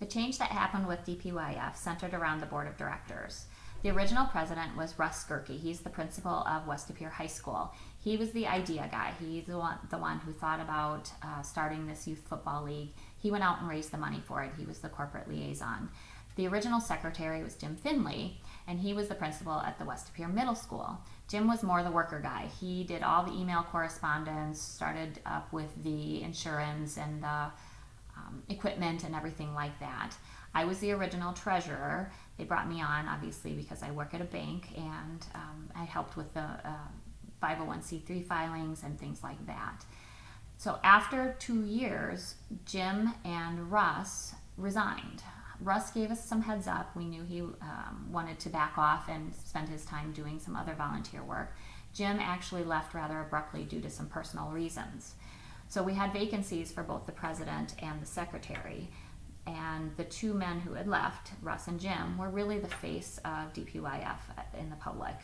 The change that happened with DPYF centered around the board of directors. The original president was Russ Skirke. He's the principal of West De Pere High School. He was the idea guy. He's the one who thought about starting this youth football league. He went out and raised the money for it. He was the corporate liaison. The original secretary was Jim Finley, and he was the principal at the West De Pere Middle School. Jim was more the worker guy. He did all the email correspondence, started up with the insurance and the equipment and everything like that. I was the original treasurer. They brought me on, obviously, because I work at a bank, and I helped with the 501c3 filings and things like that. So after 2 years, Jim and Russ resigned. Russ gave us some heads up. We knew he wanted to back off and spend his time doing some other volunteer work. Jim actually left rather abruptly due to some personal reasons. So we had vacancies for both the president and the secretary. And the two men who had left, Russ and Jim, were really the face of DPYF in the public.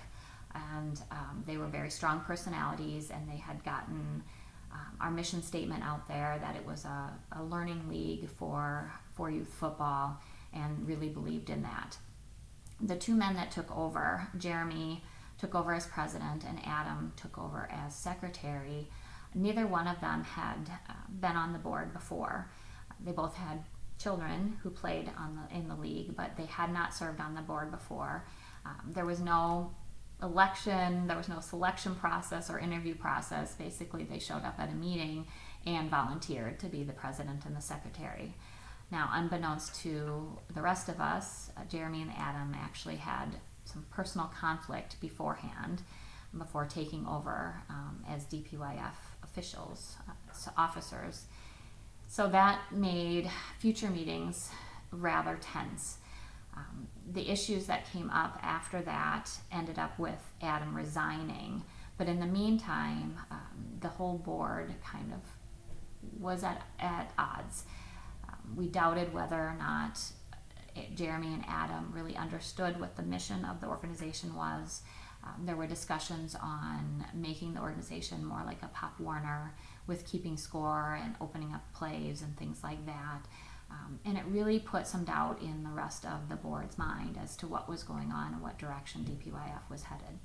And they were very strong personalities, and they had gotten our mission statement out there that it was a learning league for youth football, and really believed in that. The two men that took over, Jeremy took over as president and Adam took over as secretary. Neither one of them had been on the board before. They both had children who played in the league, but they had not served on the board before. There was no election, there was no selection process or interview process. Basically, they showed up at a meeting and volunteered to be the president and the secretary. Now, unbeknownst to the rest of us, Jeremy and Adam actually had some personal conflict beforehand, before taking over as DPYF officers. So that made future meetings rather tense. The issues that came up after that ended up with Adam resigning. But in the meantime, the whole board kind of was at odds. We doubted whether or not Jeremy and Adam really understood what the mission of the organization was. There were discussions on making the organization more like a Pop Warner, with keeping score and opening up plays and things like that. And it really put some doubt in the rest of the board's mind as to what was going on and what direction DPYF was headed.